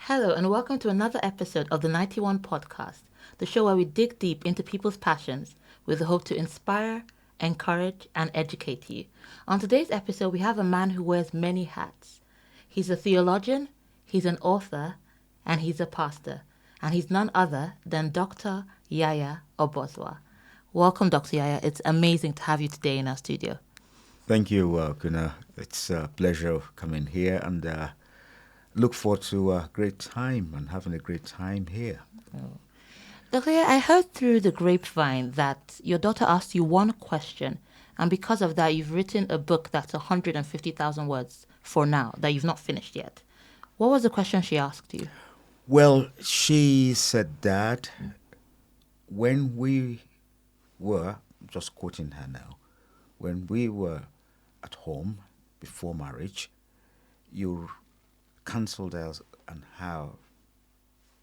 Hello, and welcome to another episode of the 91 Podcast, the show where we dig deep into people's passions with the hope to inspire, encourage, and educate you. On today's episode, we have a man who wears many hats. He's a theologian, he's an author, and he's a pastor. And he's none other than Dr. Yaya Obozua. Welcome, Dr. Yaya. It's amazing to have you today in our studio. Thank you, Kuna. It's a pleasure coming here and look forward to a great time and having a great time here. Dr. Yaya, I heard through the grapevine that your daughter asked you one question, and because of that, you've written a book that's 150,000 words for now, that you've not finished yet. What was the question she asked you? Well, she said that when we were, just quoting her now, when we were at home before marriage, you counseled us on how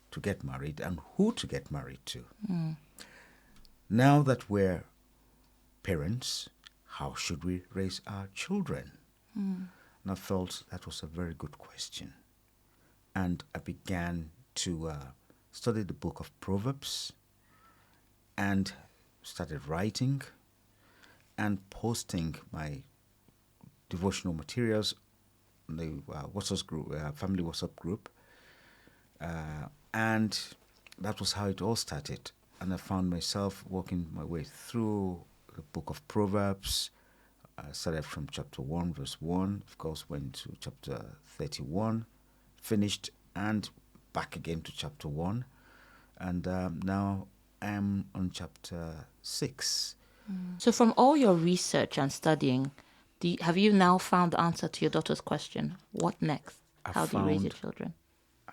to get married and who to get married to. Now that we're parents, how should we raise our children? And I felt that was a very good question. And I began to study the book of Proverbs and started writing and posting my devotional materials on the WhatsApp group, family WhatsApp group. And that was how it all started. And I found myself working my way through the book of Proverbs. I started from chapter 1, verse 1, of course, went to chapter 31, finished, and back again to chapter 1. And now I'm on chapter 6. So, from all your research and studying, have you now found the answer to your daughter's question? What next? How do you raise your children?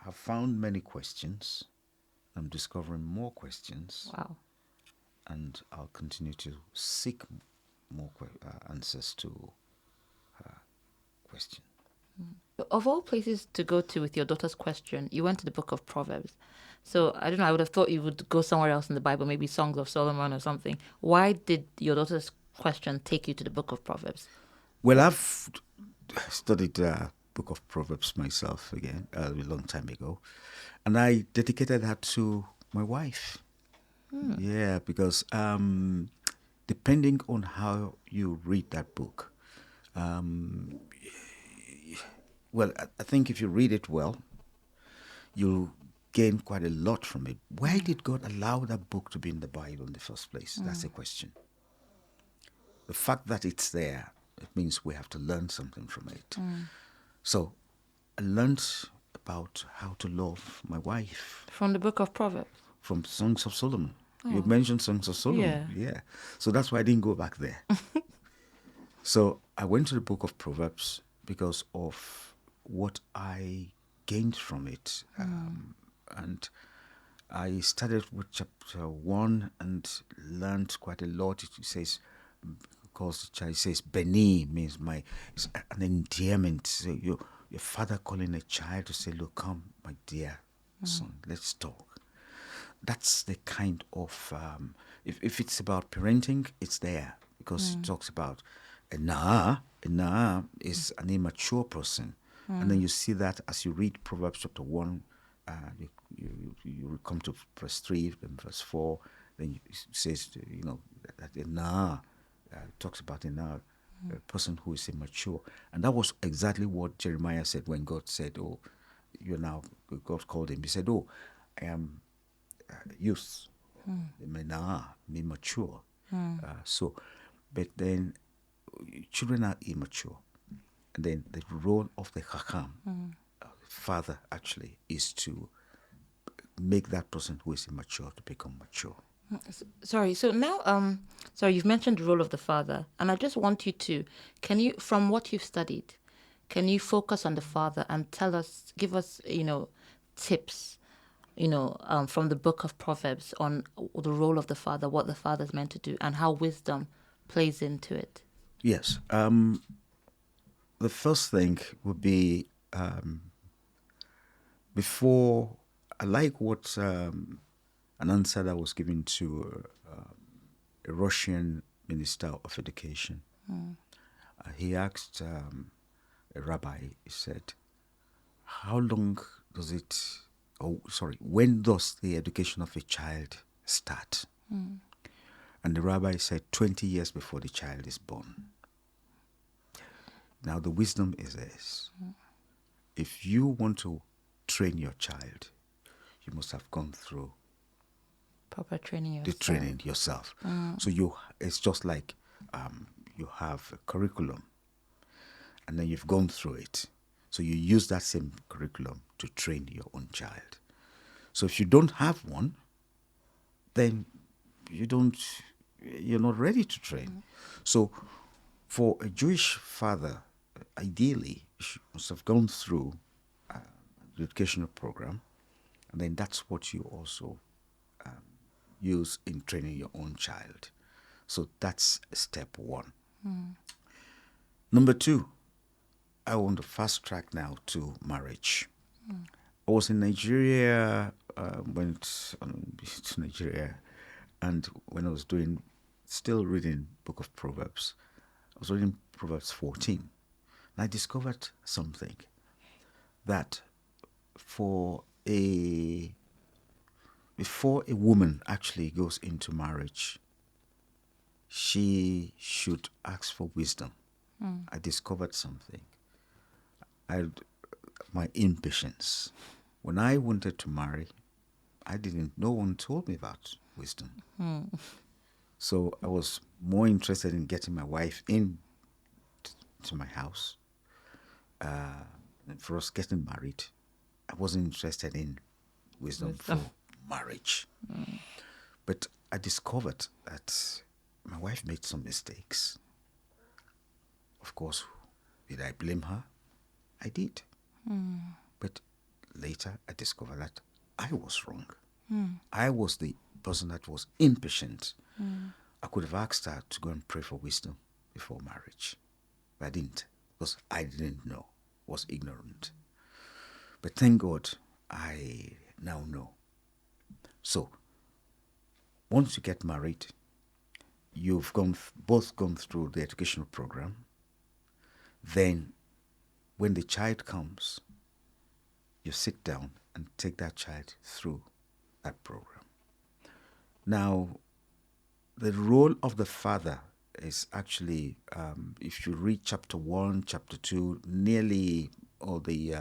I've found many questions. I'm discovering more questions. Wow. And I'll continue to seek more answers to her question. Of all places to go to with your daughter's question, you went to the book of Proverbs. So, I don't know, I would have thought you would go somewhere else in the Bible, maybe Songs of Solomon or something. Why did your daughter's question take you to the book of Proverbs? Well, I've studied the book of Proverbs myself again a long time ago, and I dedicated that to my wife. Yeah, because depending on how you read that book, well, I think if you read it well, you'll gain quite a lot from it. Why did God allow that book to be in the Bible in the first place? That's the question. The fact that it's there, it means we have to learn something from it. So I learned about how to love my wife. From the book of Proverbs? From Songs of Solomon. You mentioned Songs of Solomon. Yeah. So that's why I didn't go back there. So I went to the book of Proverbs because of what I gained from it. And I started with chapter 1 and learned quite a lot. It says, because the child says, Beni means it's an endearment. So your father calling a child to say, look, come, my dear son, let's talk. That's the kind of, if it's about parenting, it's there because it talks about a naa is an immature person. And then you see that as you read Proverbs chapter 1, you come to verse 3 and verse 4, then it says, that a naa talks about a person who is immature. And that was exactly what Jeremiah said when God said, God called him. He said, I am youth, immature. But then children are immature. And then the role of the Hakam, father actually, is to make that person who is immature to become mature. Sorry, so now, you've mentioned the role of the father, and I just want you to, from what you've studied, can you focus on the father and give us, tips, from the book of Proverbs on the role of the father, what the father is meant to do, and how wisdom plays into it? Yes. The first thing would be, before, I like what an answer that was given to a Russian minister of education. He asked a rabbi, he said, how long when does the education of a child start? And the rabbi said 20 years before the child is born. Now the wisdom is this. If you want to train your child, you must have gone through proper training the training yourself. So it's just like you have a curriculum and then you've gone through it. So you use that same curriculum to train your own child. So if you don't have one, then you're not ready to train. So for a Jewish father, ideally, you must have gone through the educational program, and then that's what you also use in training your own child. So that's step one. Number two, I want to fast track now to marriage. I was in Nigeria, went to Nigeria, and when I was still reading Book of Proverbs, I was reading Proverbs 14, and I discovered something that before a woman actually goes into marriage, she should ask for wisdom. I discovered something. My impatience. When I wanted to marry, no one told me about wisdom. So I was more interested in getting my wife in to my house. And for us getting married, I wasn't interested in wisdom for marriage. But I discovered that my wife made some mistakes. Of course, did I blame her? I did. But later I discovered that I was wrong. I was the person that was impatient. I could have asked her to go and pray for wisdom before marriage. But I didn't, because I didn't know, was ignorant. But thank God, I now know. So, once you get married, you've both gone through the educational program. Then, when the child comes, you sit down and take that child through that program. Now, the role of the father is actually, if you read chapter 1, chapter 2, nearly all the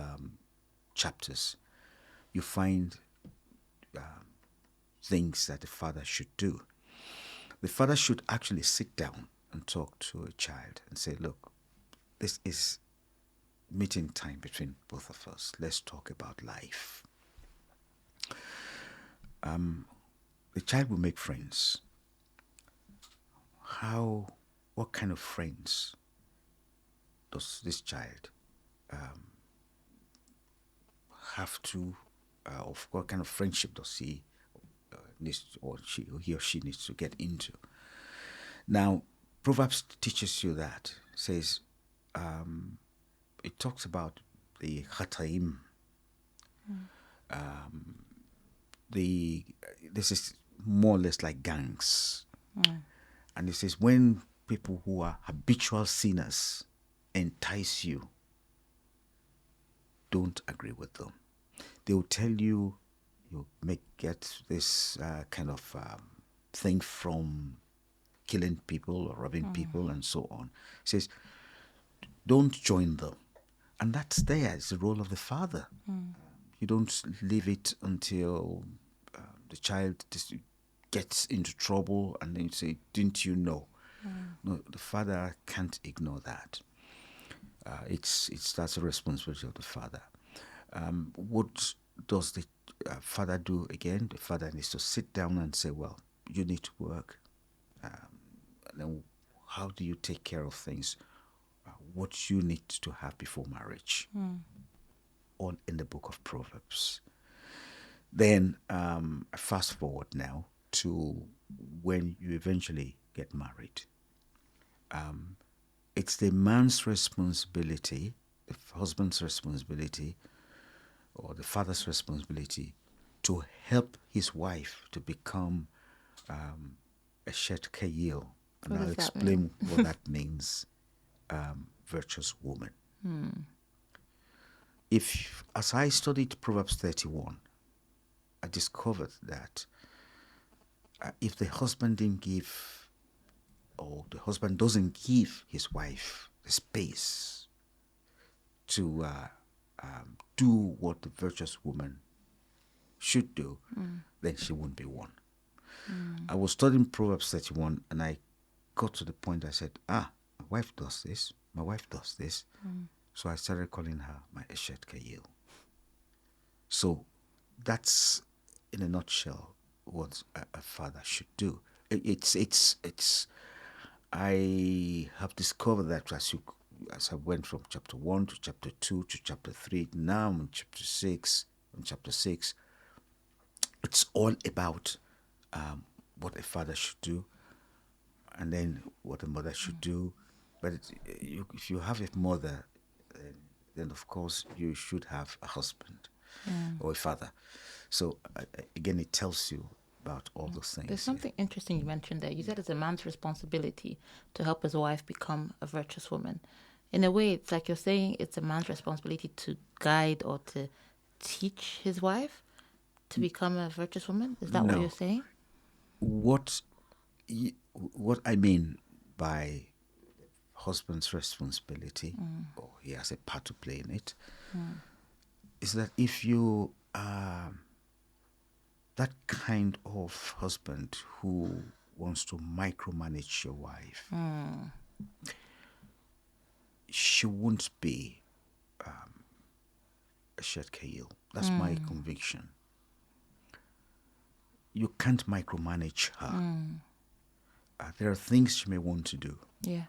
chapters, you find things that the father should do. The father should actually sit down and talk to a child and say, look, this is meeting time between both of us. Let's talk about life. The child will make friends. What kind of friends does this child have to, of what kind of friendship does he or she needs to get into? Now, Proverbs teaches you that. It says, it talks about the Chataim. This is more or less like gangs. And it says, when people who are habitual sinners entice you, don't agree with them. They will tell you get this kind of thing from killing people or robbing people and so on. It says, don't join them. And that's there. It's the role of the father. You don't leave it until the child gets into trouble and then you say, didn't you know? No, the father can't ignore that. That's a responsibility of the father. What does the father do again? The father needs to sit down and say, well, you need to work. And then how do you take care of things? What you need to have before marriage. All in the book of Proverbs. Then fast forward now to when you eventually get married. It's the man's responsibility, the husband's responsibility, or the father's responsibility to help his wife to become a Shet Kayil. And I'll explain what that means. Virtuous woman. as I studied Proverbs 31, I discovered that if the husband didn't give, or the husband doesn't give his wife the space to do what the virtuous woman should do, then she won't be one. I was studying Proverbs 31 and I got to the point I said, my wife does this, my wife does this. So I started calling her my Eshet Kayil. So that's, in a nutshell, what a father should do. I have discovered that as I went from chapter 1 to chapter 2 to chapter 3, now I'm in chapter 6, it's all about what a father should do, and then what a mother should do. But if you have a mother, then of course you should have a husband or a father. So again, it tells you about all those things. There's something interesting you mentioned there. You said it's a man's responsibility to help his wife become a virtuous woman. In a way, it's like you're saying it's a man's responsibility to guide or to teach his wife to become a virtuous woman. Is that what you're saying? What I mean by husband's responsibility, or he has a part to play in it, is that if you are that kind of husband who wants to micromanage your wife, she won't be a Shed Kail. That's my conviction. You can't micromanage her. There are things she may want to do. Yeah.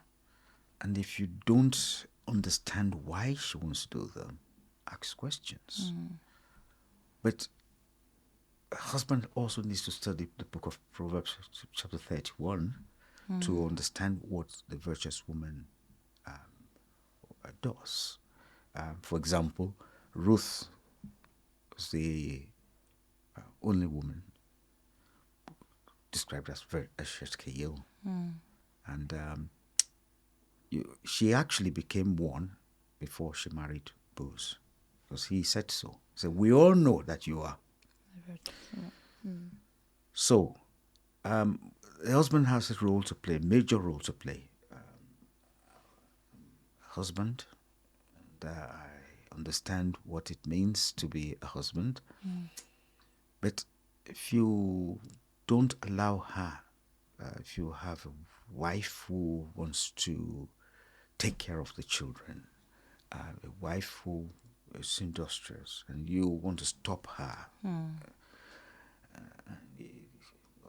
And if you don't understand why she wants to do them, ask questions. But a husband also needs to study the book of Proverbs, chapter 31, to understand what the virtuous woman does. For example, Ruth was the only woman described as Sheshkayil. And she actually became one before she married Boaz, because he said so. He said, we all know that you are. So, the husband has a role to play, major role to play. Husband, and I understand what it means to be a husband. But if you don't allow her, if you have a wife who wants to take care of the children, a wife who is industrious, and you want to stop her,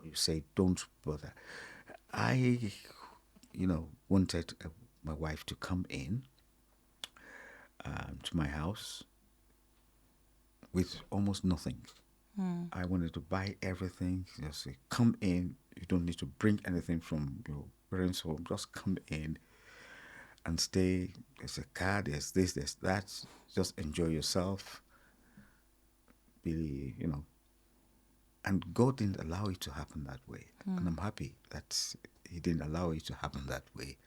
you say, don't bother. I, wanted my wife to come in to my house with almost nothing. I wanted to buy everything. Just say, come in. You don't need to bring anything from your parents' home. Just come in and stay. There's a car, there's this, there's that. Just enjoy yourself. Be, And God didn't allow it to happen that way. And I'm happy that He didn't allow it to happen that way.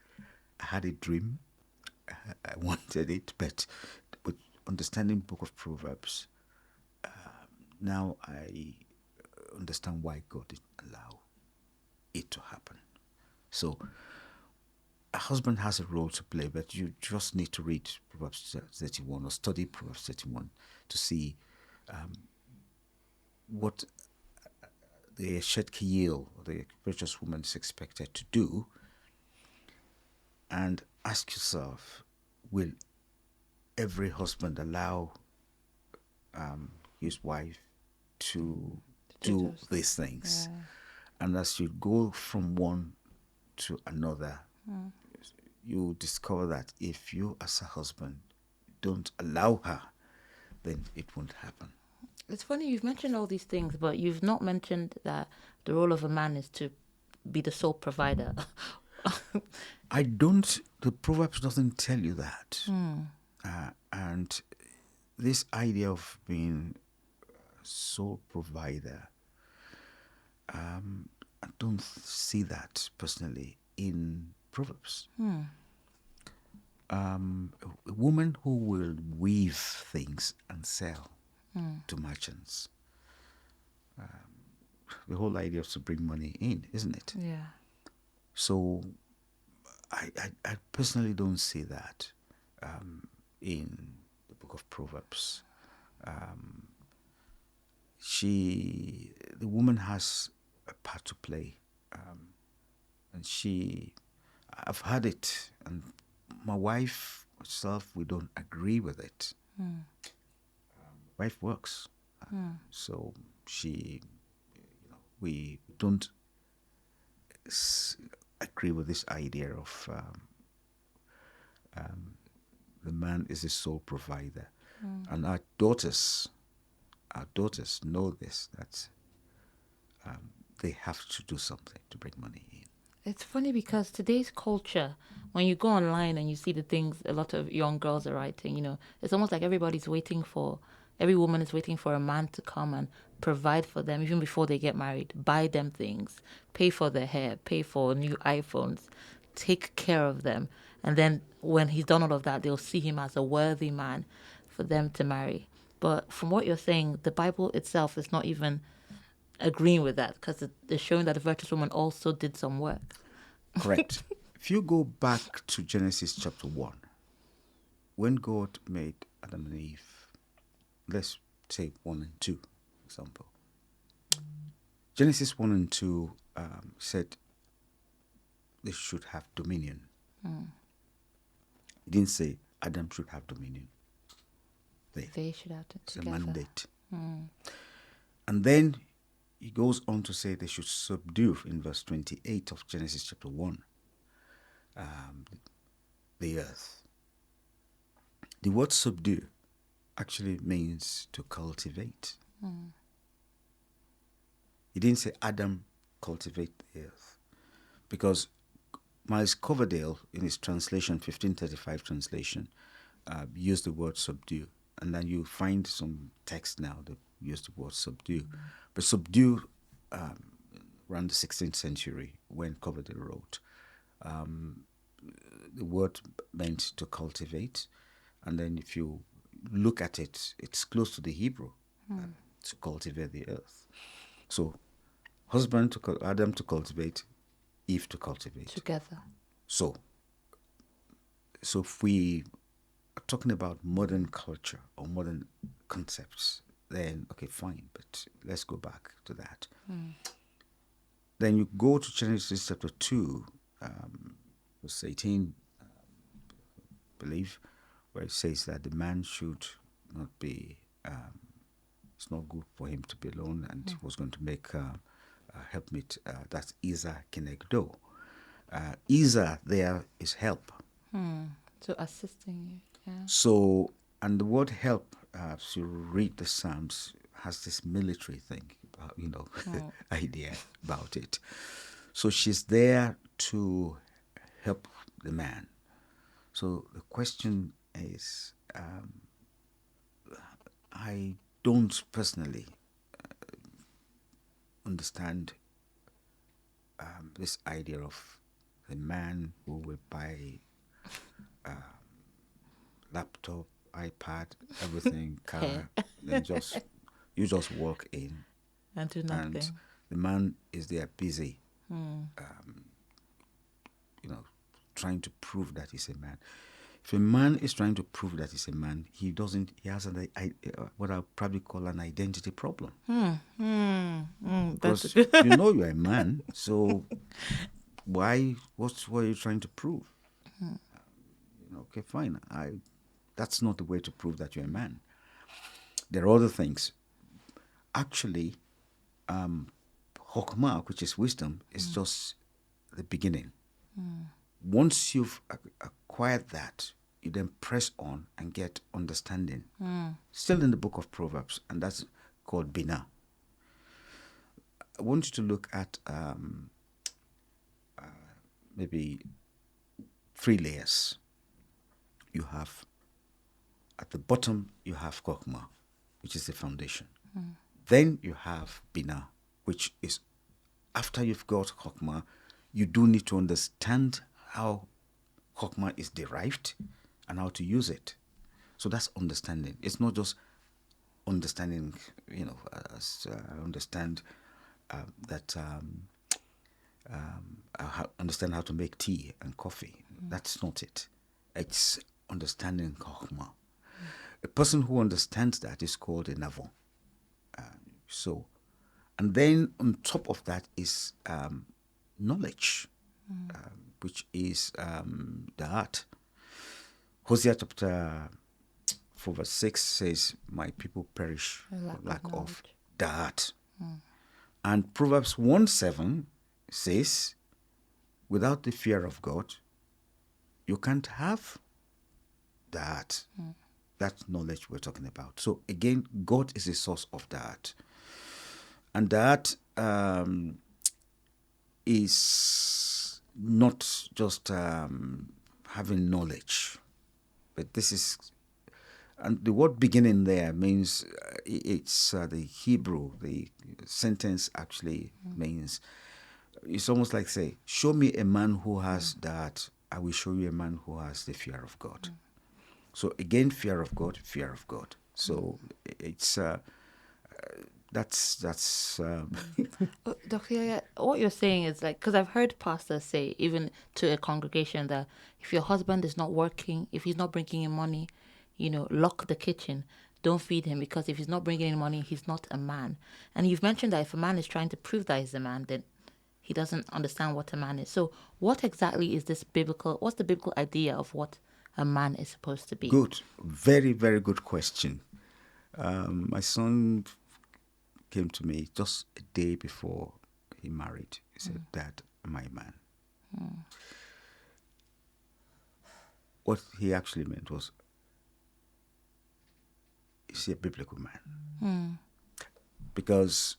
I had a dream. I wanted it, but with understanding Book of Proverbs, now I understand why God didn't allow it to happen. So a husband has a role to play, but you just need to read Proverbs 31 or study Proverbs 31 to see what the Shed Kiyil, the virtuous woman, is expected to do, and ask yourself, will every husband allow his wife to do these things? Yeah. And as you go from one to another, you discover that if you as a husband don't allow her, then it won't happen. It's funny, you've mentioned all these things, but you've not mentioned that the role of a man is to be the sole provider. The Proverbs doesn't tell you that. And this idea of being sole provider, I don't see that personally in Proverbs. a woman who will weave things and sell to merchants. The whole idea is to bring money in, isn't it? Yeah. So I personally don't see that in the book of Proverbs. The woman has a part to play, and I've heard it, and my wife herself, we don't agree with it. Wife works, so we don't agree with this idea of the man is the sole provider, and our daughters know this, that they have to do something to bring money in. It's funny because today's culture, when you go online and you see the things a lot of young girls are writing, it's almost like every woman is waiting for a man to come and provide for them even before they get married, buy them things, pay for their hair, pay for new iPhones, take care of them. And then when he's done all of that, they'll see him as a worthy man for them to marry. But from what you're saying, the Bible itself is not even agreeing with that, because it's showing that the virtuous woman also did some work. Correct. If you go back to Genesis chapter 1, when God made Adam and Eve, let's take 1 and 2 example. Genesis 1 and 2 said they should have dominion. It didn't say Adam should have dominion. They should have to it's together. a mandate. And then he goes on to say they should subdue, in verse 28 of Genesis chapter 1, the earth. The word subdue actually means to cultivate. He didn't say Adam cultivate the earth, because Miles Coverdale, in his translation, 1535 translation, used the word subdue. And then you find some text now that use the word subdue. But subdue, around the 16th century, when Coverdale wrote, the word meant to cultivate. And then if you look at it, it's close to the Hebrew, to cultivate the earth. So Adam to cultivate, Eve to cultivate. Together. So if we are talking about modern culture or modern concepts, then okay, fine, but let's go back to that. Then you go to Genesis chapter 2, verse 18, believe, where it says that the man should not be, it's not good for him to be alone, and he was going to make a helpmeet, that's Isa Kenegdo. Isa there is help. So assisting you. Yeah. So, and the word help, if you read the Psalms, has this military thing, idea about it. So she's there to help the man. So the question is, I don't personally understand this idea of the man who will buy laptop, iPad, everything, car, then you just walk in and do nothing. And the man is there busy, trying to prove that he's a man. If a man is trying to prove that he's a man, he has what I'll probably call an identity problem. Because you know you're a man, so what are you trying to prove? Okay, fine. That's not the way to prove that you're a man. There are other things. Actually, Hokmah, which is wisdom, is just the beginning. Once you've acquired that, you then press on and get understanding. Still in the book of Proverbs, and that's called Binah. I want you to look at maybe 3 layers. You have, at the bottom, you have Hokmah, which is the foundation. Then you have Binah, which is, after you've got Hokmah, you do need to understand how Hokmah is derived, and how to use it. So that's understanding. It's not just understanding, as I understand that I understand how to make tea and coffee. That's not it. It's understanding Chokhmah. A person who understands that is called a Navo. And then on top of that is knowledge, which is the art. Hosea chapter 4 verse 6 says, my people perish for lack of the art. And Proverbs 1:7 says, without the fear of God, you can't have that. That knowledge we're talking about. So again, God is the source of that. And that is not just having knowledge, but this is, and the word beginning there means it's the Hebrew, the sentence actually means, it's almost like say, show me a man who has that, I will show you a man who has the fear of God. So again, fear of God, fear of God. So it's that's Dr. Yaya, what you're saying is like, because I've heard pastors say, even to a congregation, that if your husband is not working, if he's not bringing in money, lock the kitchen. Don't feed him, because if he's not bringing in money, he's not a man. And you've mentioned that if a man is trying to prove that he's a man, then he doesn't understand what a man is. So what exactly is this what's the biblical idea of what a man is supposed to be? Good. Very, very good question. My son came to me just a day before he married. He said, Dad, am I a man? What he actually meant was, is he a biblical man? Because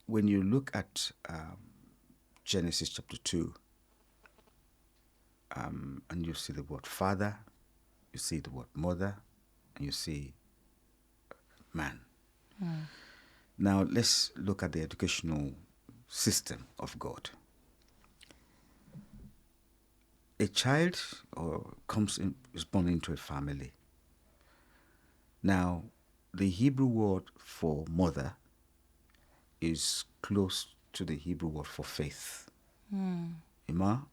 when you look at Genesis chapter 2, and you see the word father, you see the word mother, and you see man. Now let's look at the educational system of God. A child is born into a family. Now, the Hebrew word for mother is close to the Hebrew word for faith. Ima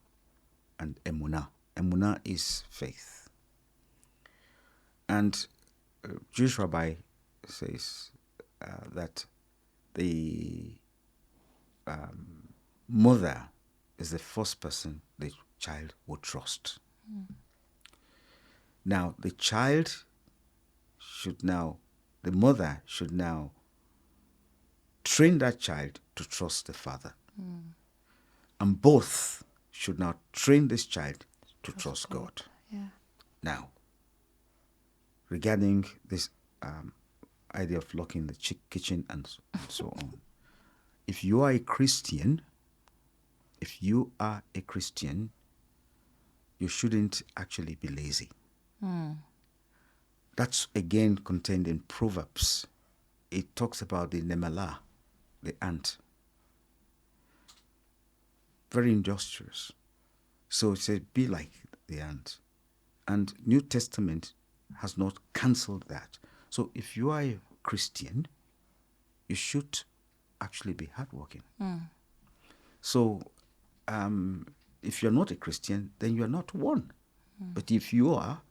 and emunah. Emunah is faith. And Jewish rabbi says that the mother is the first person the child will trust. Now, the mother should now train that child to trust the father. And both should now train this child to trust God. Yeah. Now, regarding this idea of locking the kitchen and so on, if you are a Christian, you shouldn't actually be lazy. That's again contained in Proverbs. It talks about the nemela, the ant. Very industrious. So it says, be like the ant. And New Testament has not cancelled that. So if you are a Christian, you should actually be hardworking. So if you're not a Christian, then you're not one. But if you are,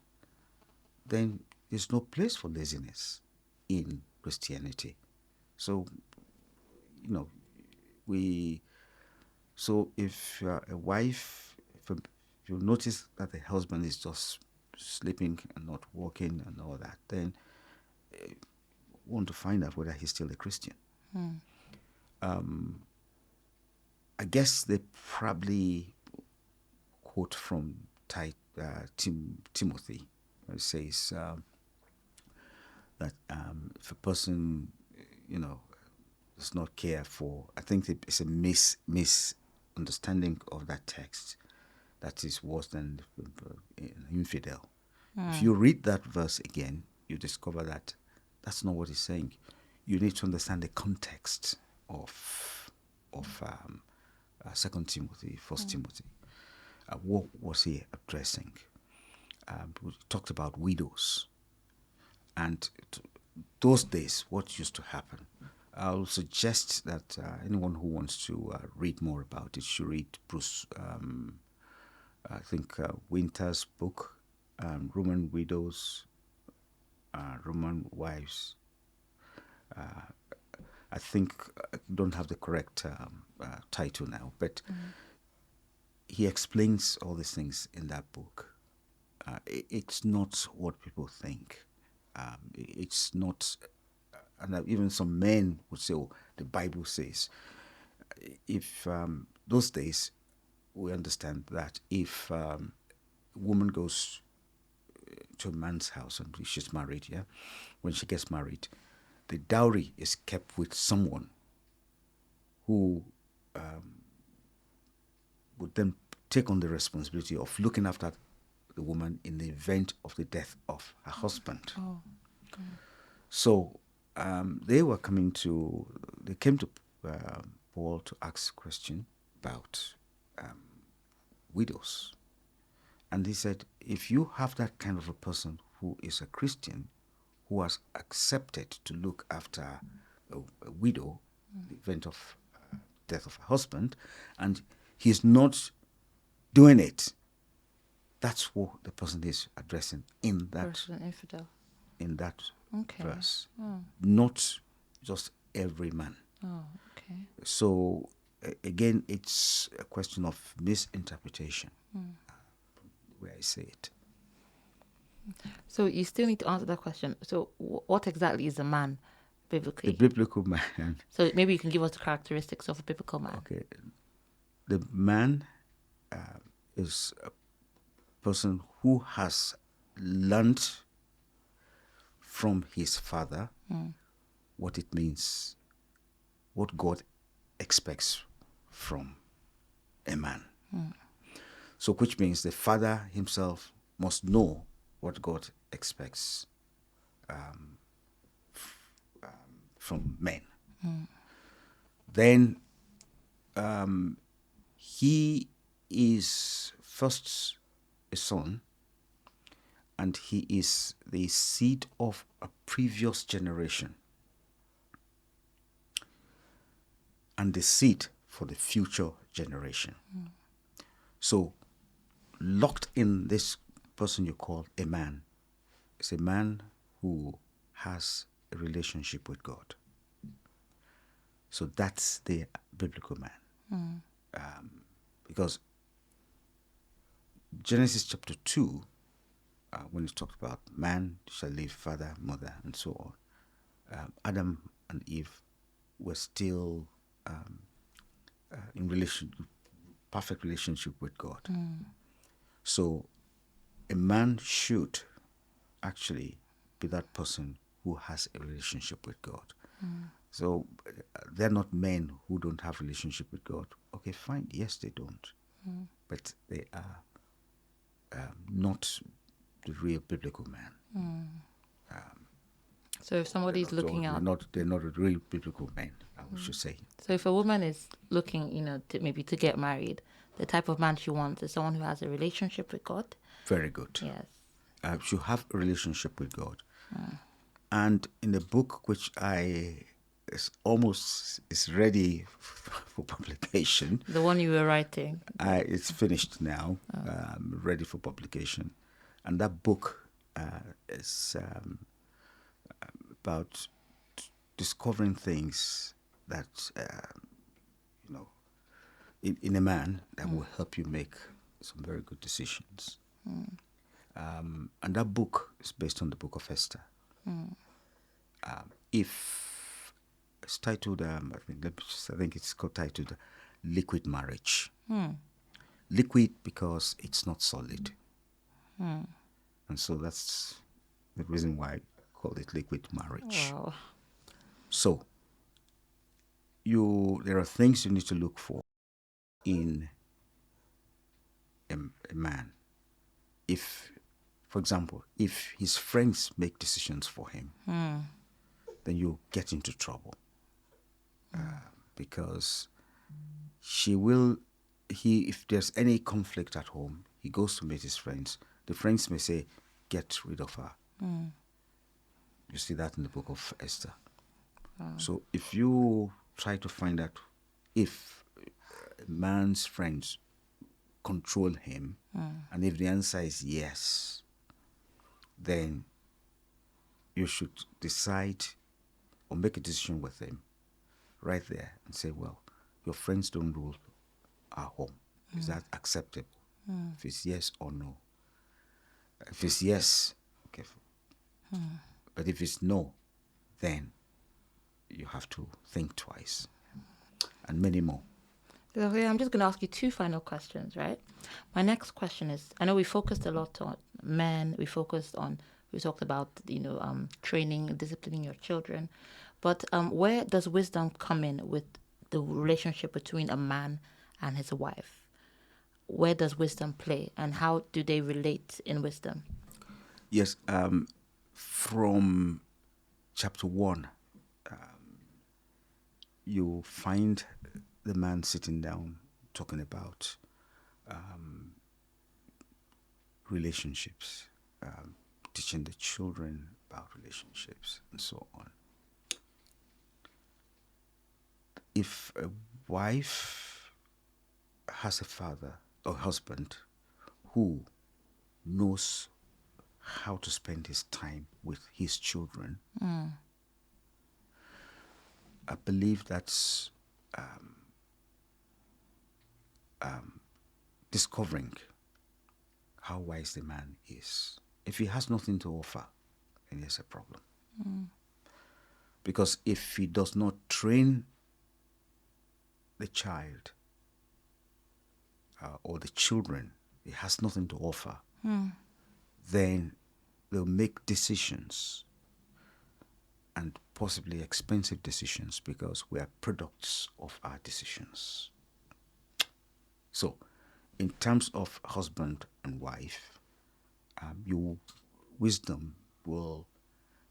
then there's no place for laziness in Christianity. So, so if you're a wife, if you notice that the husband is just sleeping and not working and all that, then you want to find out whether he's still a Christian. I guess they probably quote from Timothy. It says that if a person, does not care for, I think it's a misunderstanding of that text that is worse than infidel. If you read that verse again, you discover that that's not what he's saying. You need to understand the context of 2 Timothy, 1 Timothy. What was he addressing? we talked about widows. And those days, what used to happen? I'll suggest that anyone who wants to read more about it should read Bruce, I think, Winter's book, Roman Widows, Roman Wives. I think I don't have the correct title now, but he explains all these things in that book. It's not what people think. It's not, and even some men would say, "Oh, the Bible says." If those days, we understand that if a woman goes to a man's house and she's married, yeah, when she gets married, the dowry is kept with someone who would then take on the responsibility of looking after the woman in the event of the death of her husband. Oh, okay. So they came to Paul to ask a question about widows. And he said, if you have that kind of a person who is a Christian, who has accepted to look after a widow, the event of death of a husband, and he's not doing it, that's what the person is addressing in that Person infidel. in that Okay. verse. Oh. Not just every man. Oh, okay. So again, it's a question of misinterpretation, the way I say it. So you still need to answer that question. So what exactly is a man biblically? The biblical man. So maybe you can give us the characteristics of a biblical man. Okay. The man is a person who has learned from his father what it means, what God expects from a man. So which means the father himself must know what God expects from men. Then he is first a son, and he is the seed of a previous generation and the seed for the future generation. So locked in this person you call a man is a man who has a relationship with God. So that's the biblical man. Because Genesis chapter 2, when it talks about man shall leave father, mother, and so on, Adam and Eve were still in perfect relationship with God. So a man should actually be that person who has a relationship with God. So they're not men who don't have relationship with God. Okay, fine. Yes, they don't. But they are not the real biblical man. So if somebody's looking out, they're not a real biblical man, I should say. so if a woman is looking, maybe to get married, the type of man she wants is someone who has a relationship with God. Very good. Yes. Should have a relationship with God. And in the book which is ready for publication. The one you were writing. It's finished now, ready for publication. And that book is about discovering things that, in a man that will help you make some very good decisions. And that book is based on the book of Esther. It's titled, I think it's titled Liquid Marriage. Liquid because it's not solid. And so that's the reason why I call it liquid marriage. Wow. So there are things you need to look for in a man. If, for example, if his friends make decisions for him, then you get into trouble. Because if there's any conflict at home, he goes to meet his friends The friends may say, get rid of her. You see that in the book of Esther. So if you try to find out if a man's friends control him, and if the answer is yes, then you should decide or make a decision with him right there and say, well, your friends don't rule our home. Is that acceptable? If it's yes or no. If it's yes, okay. But if it's no, then you have to think twice. And many more. Okay, I'm just going to ask you 2 final questions, right? My next question is, I know we focused a lot on men. We talked about, training, disciplining your children. But where does wisdom come in with the relationship between a man and his wife? Where does wisdom play, and how do they relate in wisdom? Yes, from chapter 1, you find the man sitting down talking about relationships, teaching the children about relationships, and so on. If a wife has a father or husband who knows how to spend his time with his children, I believe that's discovering how wise the man is. If he has nothing to offer, then there's a problem. Because if he does not train the child or the children, he has nothing to offer, then they'll make decisions, and possibly expensive decisions, because we are products of our decisions. So, in terms of husband and wife, your wisdom will,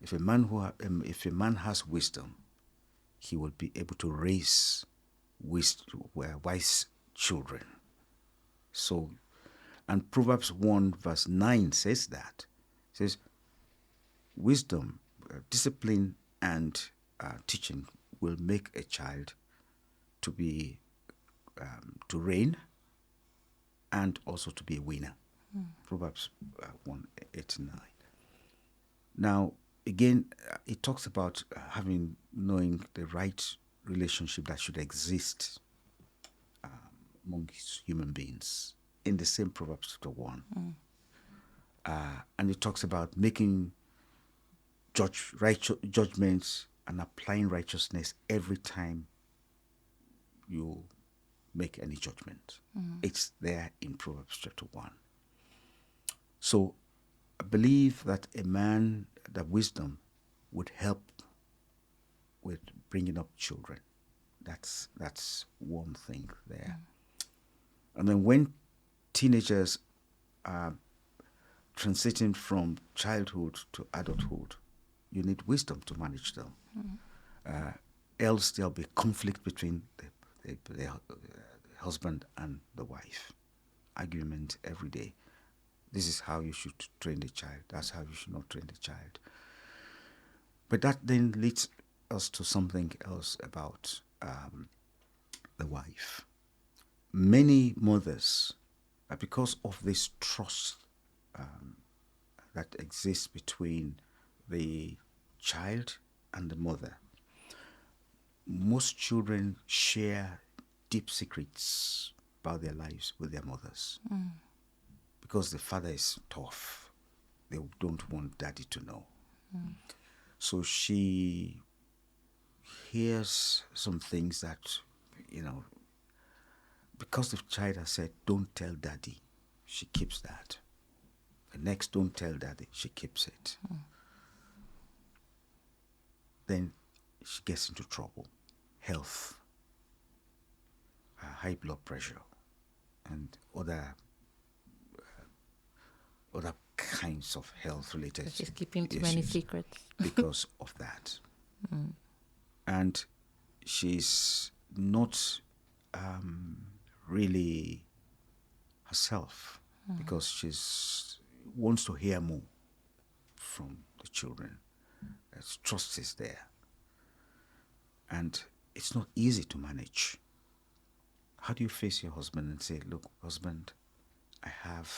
if a man has wisdom, he will be able to raise wise children. So, and Proverbs 1 verse 9 says that. It says, wisdom, discipline, and teaching will make a child to be, to reign, and also to be a winner. Proverbs 1, 8 and 9. Now, again, it talks about knowing the right relationship that should exist among human beings in the same Proverbs chapter 1. And it talks about making judgments and applying righteousness every time you make any judgment. It's there in Proverbs chapter 1. So I believe that that wisdom would help with bringing up children. That's one thing there. And then when teenagers are transiting from childhood to adulthood, you need wisdom to manage them. Else there'll be conflict between the husband and the wife. Argument every day. This is how you should train the child. That's how you should not train the child. But that then leads us to something else about the wife. Many mothers, because of this trust that exists between the child and the mother, most children share deep secrets about their lives with their mothers. Because the father is tough. They don't want daddy to know. So she hears some things that, because the child has said, don't tell daddy, she keeps that. The next, don't tell daddy, she keeps it. Then she gets into trouble. Health, high blood pressure, and other kinds of health-related issues. She's keeping too many secrets. Because of that. And she's not really herself, because she's, wants to hear more from the children. Trust is there. And it's not easy to manage. How do you face your husband and say, look, husband, I have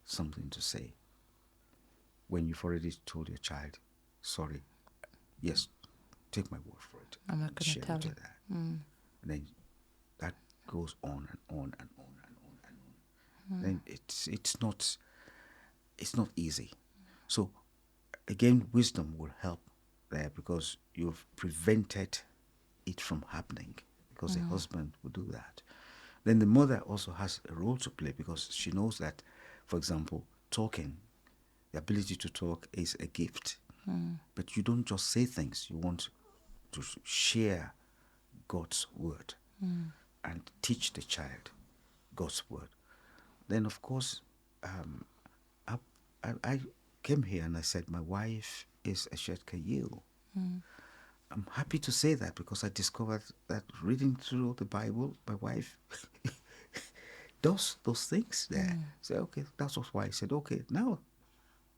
something to say, when you've already told your child, sorry, yes, take my word for it. I'm not going to tell you. That. And then that goes on and on and on and on and on. Then it's not easy. So again, wisdom will help there, because you've prevented it from happening, because the husband will do that. Then the mother also has a role to play, because she knows that, for example, talking, the ability to talk is a gift. But you don't just say things. You want to share God's word and teach the child God's word. Then, of course, I came here and I said, my wife is a Eshet Kayil. I'm happy to say that, because I discovered that reading through the Bible, my wife does those things there. So, okay, that's why I said, okay, now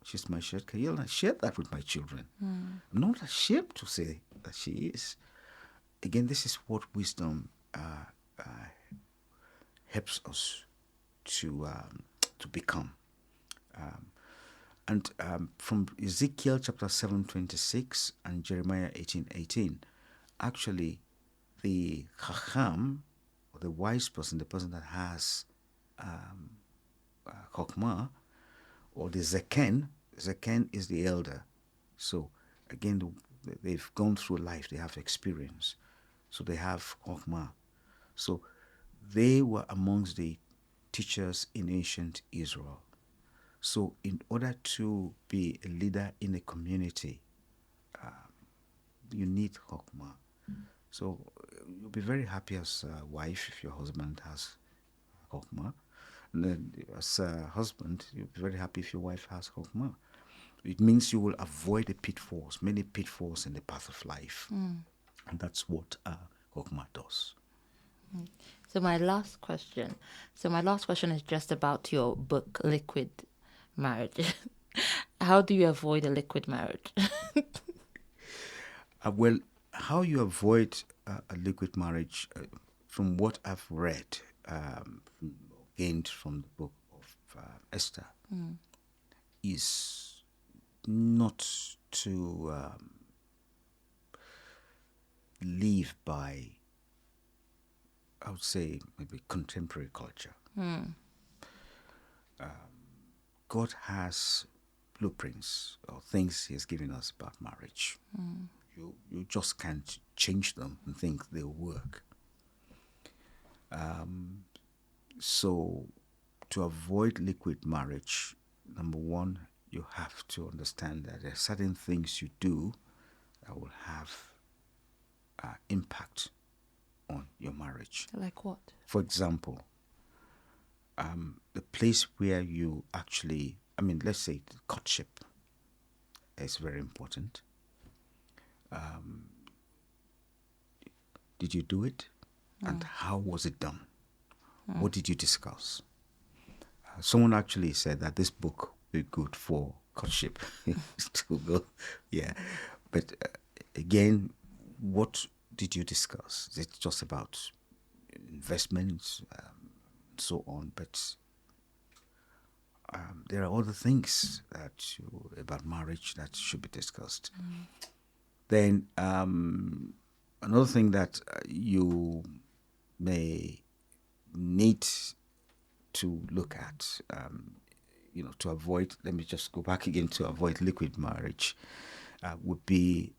she's my Eshet Kayil, and I shared that with my children. I'm not ashamed to say that she is. Again, this is what wisdom helps us to become. And from Ezekiel chapter 7:26 and Jeremiah 18:18, actually, the Chacham, or the wise person, the person that has Chokmah, or the Zeken is the elder. So again, they've gone through life, they have experience, so they have Chokmah. So they were amongst the teachers in ancient Israel. So in order to be a leader in a community, you need Chokmah. So you'll be very happy as a wife if your husband has Chokmah. And then as a husband, you'll be very happy if your wife has Chokmah. It means you will avoid the pitfalls, many pitfalls in the path of life. And that's what Chokmah does. So my last question is just about your book, Liquid Marriage. How do you avoid a liquid marriage? Well, how you avoid a liquid marriage, from what I've read, gained from the book of Esther, is not to live by, I would say, maybe contemporary culture. God has blueprints or things He has given us about marriage. You just can't change them and think they'll work. So to avoid liquid marriage, number one, you have to understand that there are certain things you do that will have impact on your marriage. Like what? For example, the place where you actually, let's say courtship is very important. Did you do it? And how was it done? What did you discuss? Someone actually said that this book would be good for courtship. To go, yeah. But again, what did you discuss? Is it just about investments, so on? But there are other things about marriage that should be discussed. Then another thing that you may need to look at, to avoid, let me just go back again, to avoid liquid marriage, would be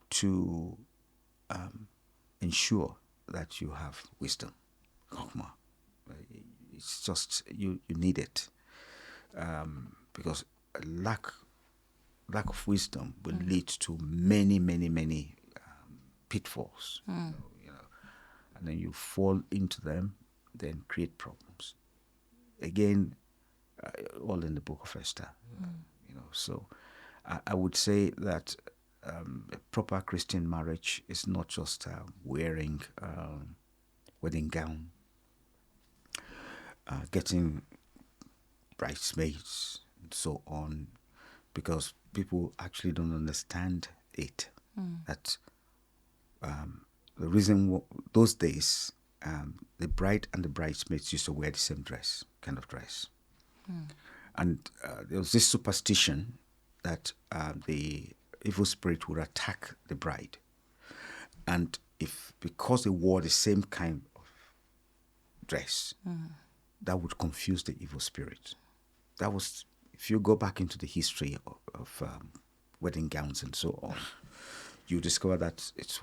to ensure that you have wisdom. Chokmah. It's just, you need it. Because a lack of wisdom will lead to many, many, many pitfalls. And then you fall into them, then create problems. Again, all in the book of Esther. So I would say that a proper Christian marriage is not just wearing wedding gown, getting bridesmaids, and so on, because people actually don't understand it. That the reason those days, the bride and the bridesmaids used to wear the same kind of dress. And there was this superstition that the evil spirit would attack the bride. And because they wore the same kind of dress, that would confuse the evil spirit. That was, if you go back into the history of wedding gowns and so on, you discover that it's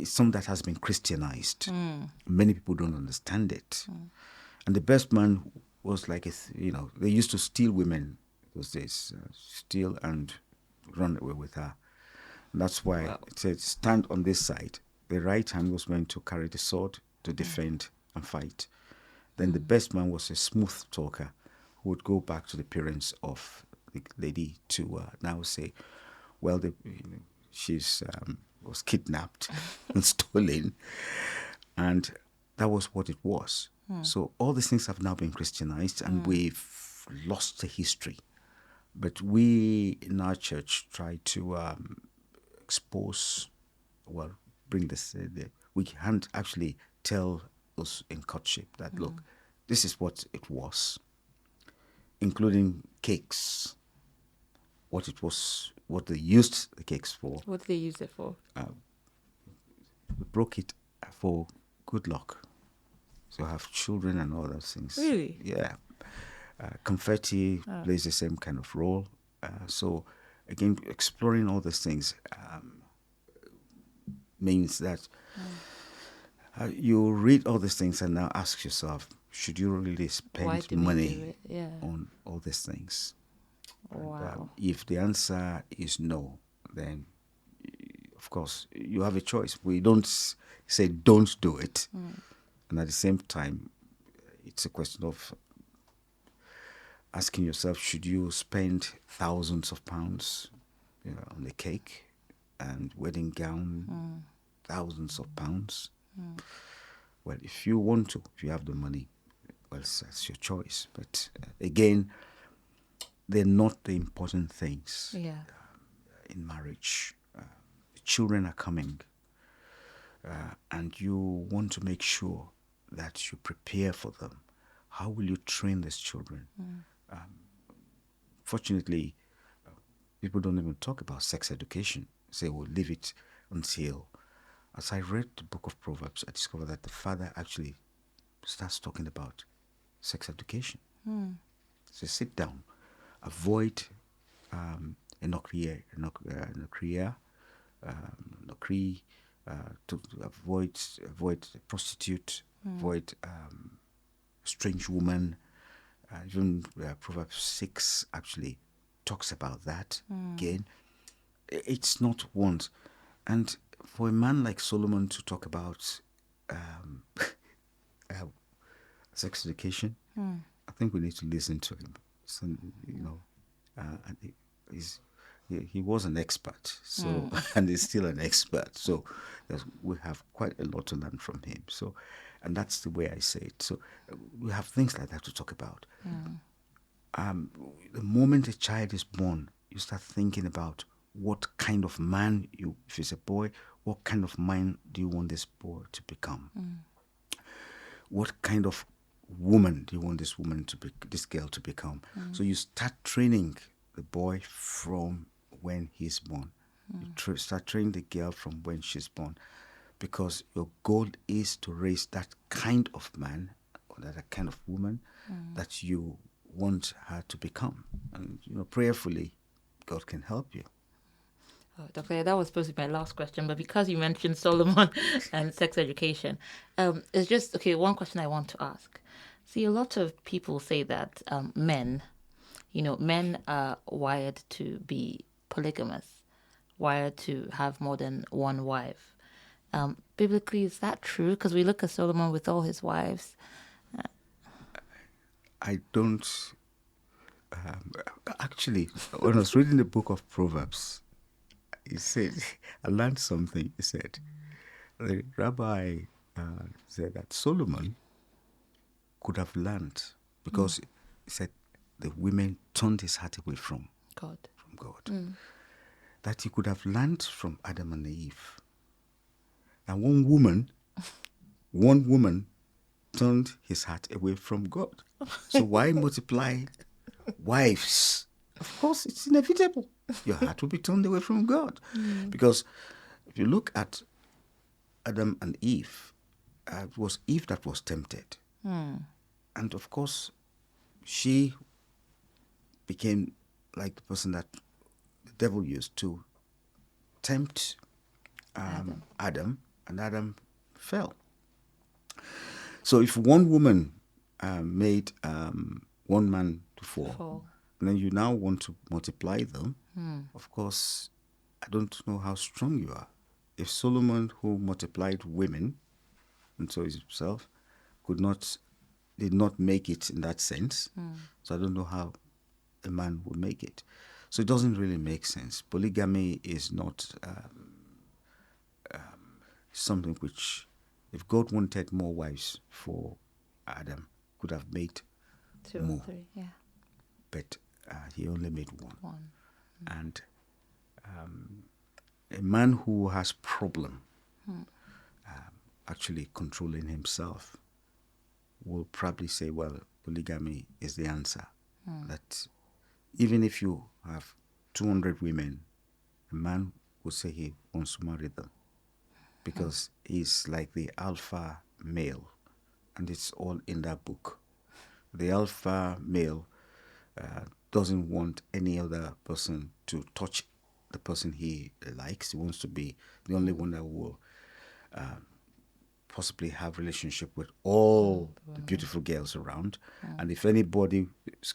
something that has been Christianized. Many people don't understand it. And the best man was like, they used to steal women those days, steal and run away with her. And that's why it said, stand on this side. The right hand was meant to carry the sword to defend and fight. Then the best man was a smooth talker who would go back to the parents of the lady to now say, well, she's was kidnapped and stolen. And that was what it was. So all these things have now been Christianized, and we've lost the history. But we in our church try to expose, bring this. We can't actually tell those in courtship that, look, this is what it was, including cakes, what they used the cakes for. What did they use it for? We broke it for good luck. So have children and all those things. Really? Yeah. Confetti plays the same kind of role. So again, exploring all these things means that you read all these things and now ask yourself, should you really spend money on all these things? Wow. And, if the answer is no, then of course you have a choice. We don't say don't do it. And at the same time, it's a question of asking yourself, should you spend thousands of pounds on a cake and wedding gown, thousands of pounds? Well, if you want to, if you have the money, well, that's your choice. But again, they're not the important things in marriage. The children are coming, and you want to make sure that you prepare for them. How will you train these children? Fortunately, people don't even talk about sex education. Say, we'll leave it until. As I read the book of Proverbs, I discovered that the father actually starts talking about sex education. So sit down, avoid to avoid prostitute, avoid strange woman. Even Proverbs 6 actually talks about that again. It's not want. And for a man like Solomon to talk about sex education, I think we need to listen to him. So, and he was an expert, so and he's still an expert. So we have quite a lot to learn from him. So, and that's the way I say it. So we have things like that to talk about. The moment a child is born, you start thinking about what kind of man if it's a boy, what kind of man do you want this boy to become? What kind of woman do you want this girl to become? So you start training the boy from when he's born. You start training the girl from when she's born, because your goal is to raise that kind of man or that kind of woman that you want her to become. And prayerfully, God can help you. Oh, Dr. That was supposed to be my last question, but because you mentioned Solomon and sex education, it's just, one question I want to ask. See, a lot of people say that men are wired to be polygamous, wired to have more than one wife. Biblically, is that true? Because we look at Solomon with all his wives. I don't... actually, when I was reading the book of Proverbs, he said, I learned something. He said, the rabbi said that Solomon could have learned, because he said the women turned his heart away from God. That he could have learned from Adam and Eve. And one woman turned his heart away from God. So why multiply wives? Of course, it's inevitable. Your heart will be turned away from God. Because if you look at Adam and Eve, it was Eve that was tempted. And of course, she became like the person that the devil used to tempt Adam, and Adam fell. So if one woman made one man to fall, and then you now want to multiply them, of course, I don't know how strong you are. If Solomon, who multiplied women, and so himself, did not make it in that sense, so I don't know how a man would make it. So it doesn't really make sense. Polygamy is not something which, if God wanted more wives for Adam, could have made Two more. or three, yeah. But he only made one. And a man who has problem actually controlling himself will probably say, well, polygamy is the answer. That even if you have 200 women, a man will say he wants to marry them because he's like the alpha male, and it's all in that book. The alpha male doesn't want any other person to touch the person he likes. He wants to be the only one that will possibly have relationship with all the beautiful girls around. And if anybody is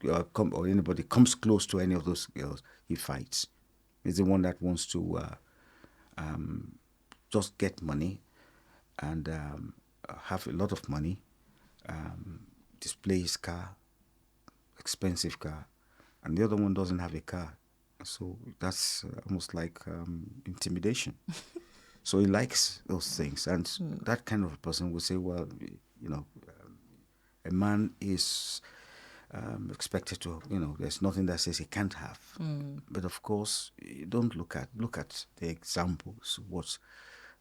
or anybody comes close to any of those girls, he fights. He's the one that wants to just get money and have a lot of money, display his car, expensive car, and the other one doesn't have a car. So that's almost like intimidation. So he likes those things, and that kind of a person will say, well, a man is expected to, there's nothing that says he can't have. But of course, you don't look at the examples.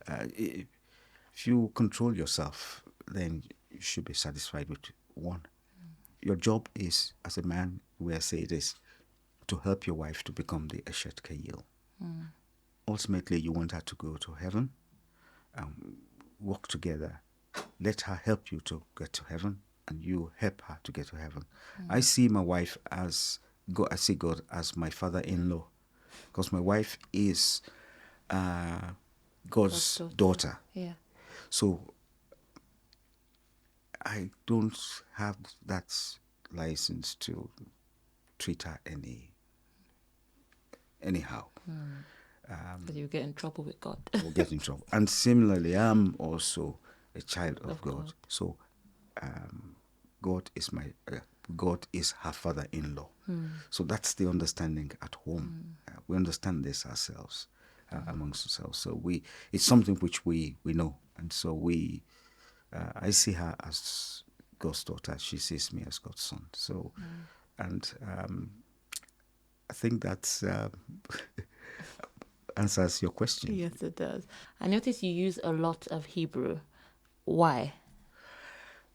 If you control yourself, then you should be satisfied with one. Your job is, as a man, where I say it is, to help your wife to become the Eshet Kayil. Ultimately, you want her to go to heaven, work together. Let her help you to get to heaven, and you help her to get to heaven. I see my wife as God. I see God as my father-in-law, because my wife is God's daughter. Yeah. So I don't have that license to treat her anyhow. Because you get in trouble with God. Will get in trouble. And similarly, I'm also a child of God. So God is her father-in-law. So that's the understanding at home. We understand this ourselves, amongst ourselves. So it's something which we know. And so I see her as God's daughter. She sees me as God's son. So, and I think that answers your question. Yes, it does. I notice you use a lot of Hebrew. Why?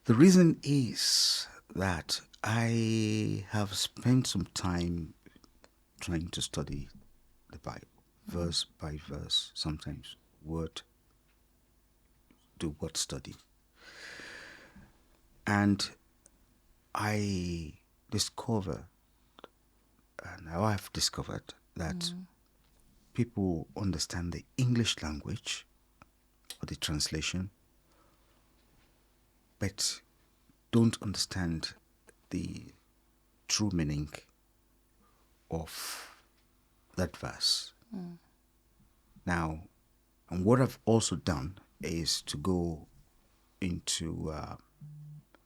The reason is that I have spent some time trying to study the Bible, verse by verse, sometimes word study. And I have discovered that people understand the English language or the translation, but don't understand the true meaning of that verse. Now, and what I've also done is to go into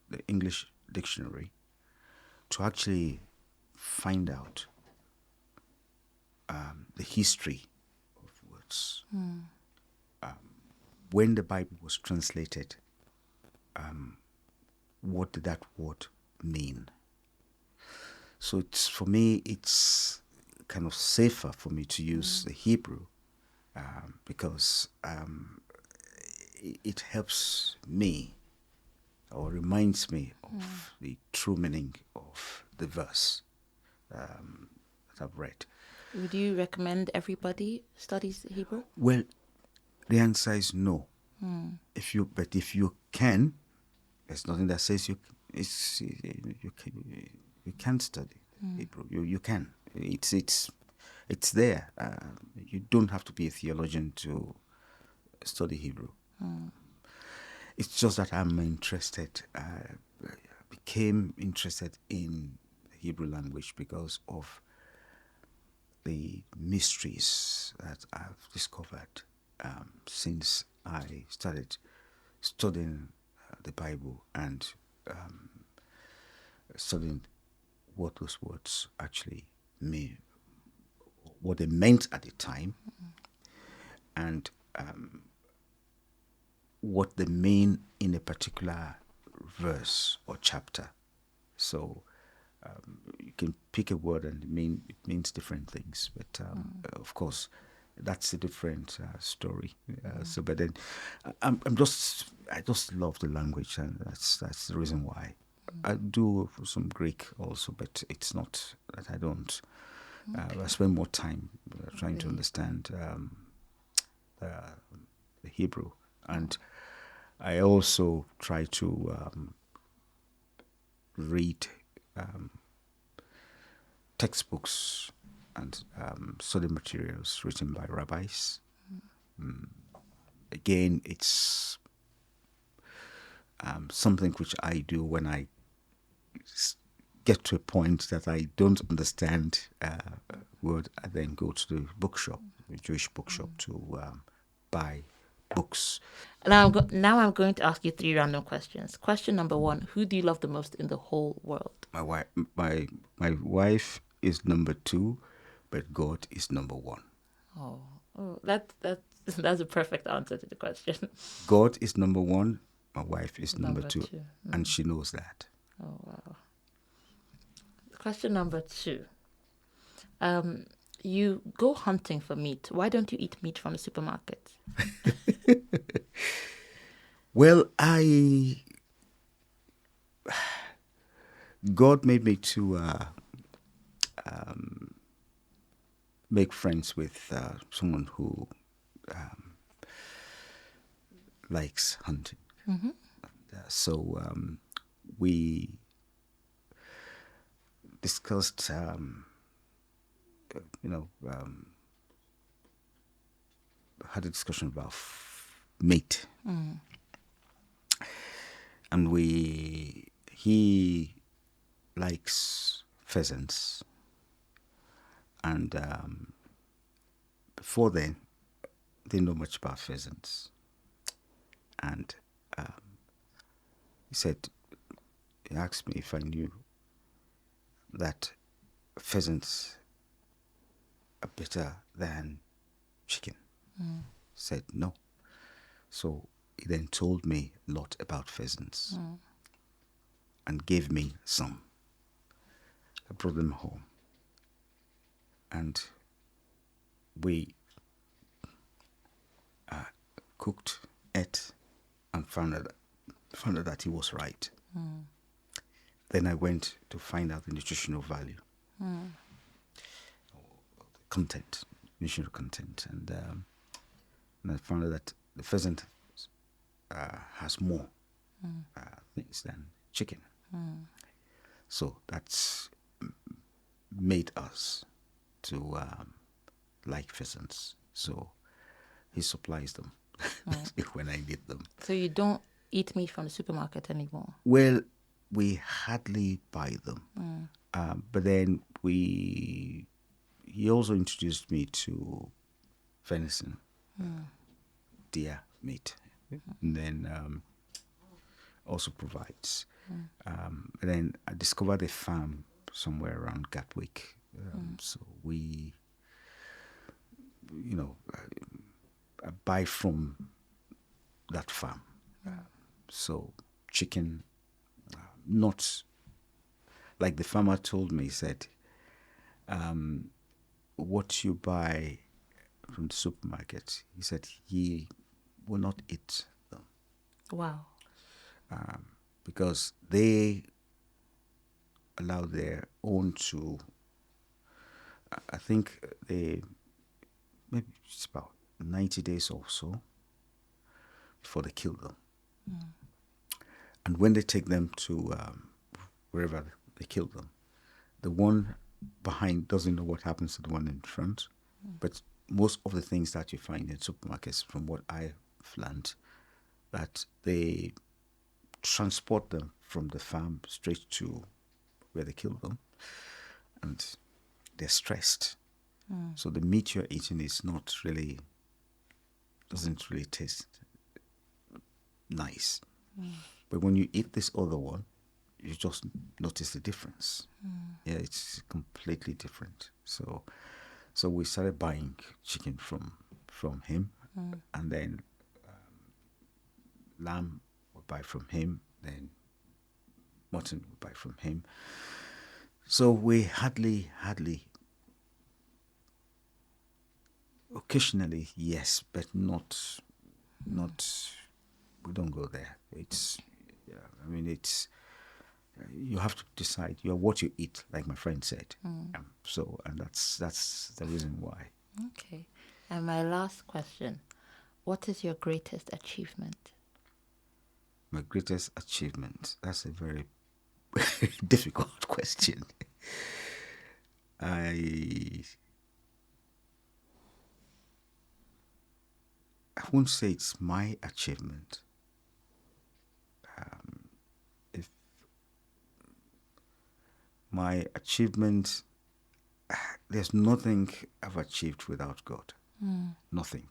the English dictionary to actually find out the history of words. When the Bible was translated, what did that word mean? So for me, it's kind of safer for me to use the Hebrew because it helps me or reminds me of the true meaning of the verse that I've read. Would you recommend everybody studies Hebrew? Well, the answer is no. If you can, there's nothing that says you can study Hebrew. You can. It's there. You don't have to be a theologian to study Hebrew. It's just that I'm interested. I became interested in the Hebrew language because of the mysteries that I've discovered since I started studying the Bible and studying what those words actually mean, what they meant at the time, and what they mean in a particular verse or chapter. So you can pick a word and it means different things, but of course that's a different story. So, but then I just love the language, and that's the reason why. I do some Greek also, but it's not that I don't. I spend more time trying to understand the Hebrew, and I also try to read textbooks and study materials written by rabbis. Again, it's something which I do when I get to a point that I don't understand a word. I then go to the bookshop, the Jewish bookshop, to buy books. Now I'm going to ask you 3 random questions. Question number 1: who do you love the most in the whole world? My wife is number 2, but God is number 1. Oh, that's a perfect answer to the question. God is number 1. My wife is number 2, and she knows that. Oh wow. Question number 2. You go hunting for meat. Why don't you eat meat from the supermarket? Well, God made me to make friends with someone who likes hunting. So we discussed, had a discussion about meat. And he likes pheasants. And before then, didn't know much about pheasants. And he asked me if I knew that pheasants are better than chicken. Said no. So he then told me a lot about pheasants and gave me some. I brought them home, and we cooked, ate, and found out that he was right. Then I went to find out the nutritional value, content, nutritional content, and I found out that the pheasant has more things than chicken. So that's made us to like pheasants. So he supplies them when I need them. So you don't eat meat from the supermarket anymore? Well, we hardly buy them. But then he also introduced me to venison, deer meat, and then also provides. And then I discovered a farm somewhere around Gatwick. So we, I buy from that farm. So chicken, not like the farmer told me, he said, what you buy from the supermarket, he said, he will not eat them. Wow. Because they allow their own to, I think maybe it's about 90 days or so before they kill them. And when they take them to wherever they kill them, the one behind doesn't know what happens to the one in front. But most of the things that you find in supermarkets, from what I've learned, that they transport them from the farm straight to where they kill them, and they're stressed. So the meat you're eating is doesn't really taste nice. But when you eat this other one, you just notice the difference. Yeah, it's completely different. So we started buying chicken from him, and then lamb we buy from him, then mutton we buy from him. So we hardly, occasionally, yes, but not. We don't go there. It's, you have to decide. You're what you eat, like my friend said. And that's the reason why. Okay. And my last question: what is your greatest achievement? My greatest achievement. That's a very difficult question. I won't say it's my achievement. If my achievement, there's nothing I've achieved without God. Nothing.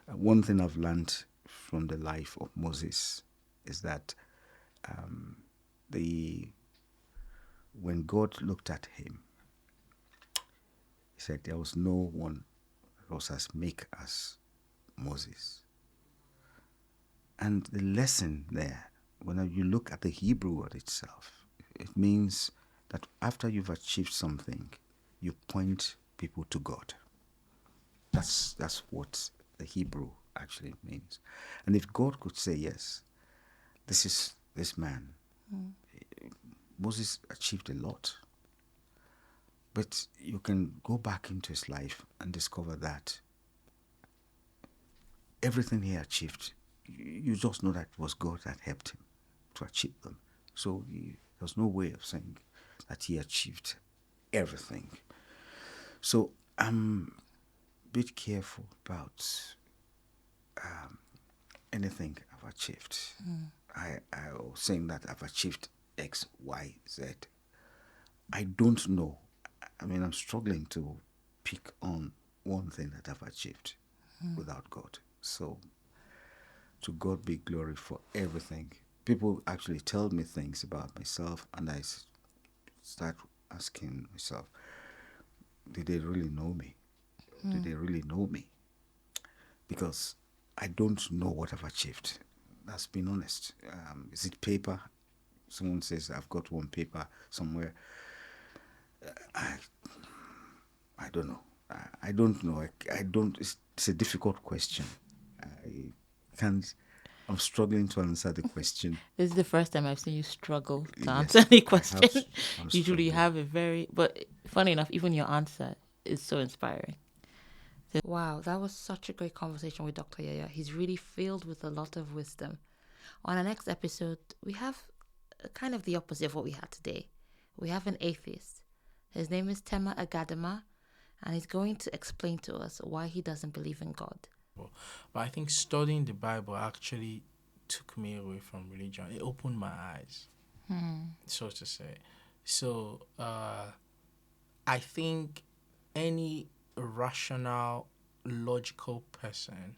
One thing I've learned from the life of Moses is that when God looked at him, he said there was no one that was as meek as Moses. And the lesson there, when you look at the Hebrew word itself, it means that after you've achieved something, you point people to God. That's what the Hebrew actually means. And if God could say, yes, this is this man, Moses achieved a lot. But you can go back into his life and discover that everything he achieved, you just know that it was God that helped him to achieve them. So there's no way of saying that he achieved everything. So I'm a bit careful about anything I've achieved. I was saying that I've achieved X, Y, Z. I don't know. I'm struggling to pick on one thing that I've achieved without God. So to God be glory for everything. People actually tell me things about myself, and I start asking myself, did they really know me? Did they really know me? Because I don't know what I've achieved. That's being honest. Is it paper? Someone says I've got one paper somewhere. I don't know. I don't know. I don't. It's a difficult question. I can't. I'm struggling to answer the question. This is the first time I've seen you struggle to Yes, answer any question. I'm Usually you struggling. have but funny enough, even your answer is so inspiring. So, wow, that was such a great conversation with Dr. Yaya. He's really filled with a lot of wisdom. On our next episode, we have kind of the opposite of what we had today. We have an atheist. His name is Tema Agadama, and he's going to explain to us why he doesn't believe in God. But I think studying the Bible actually took me away from religion. It opened my eyes, so to say. So I think any rational, logical person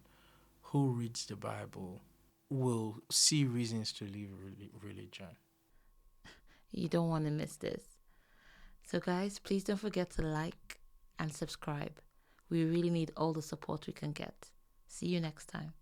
who reads the Bible will see reasons to leave religion. You don't want to miss this. So guys, please don't forget to like and subscribe. We really need all the support we can get. See you next time.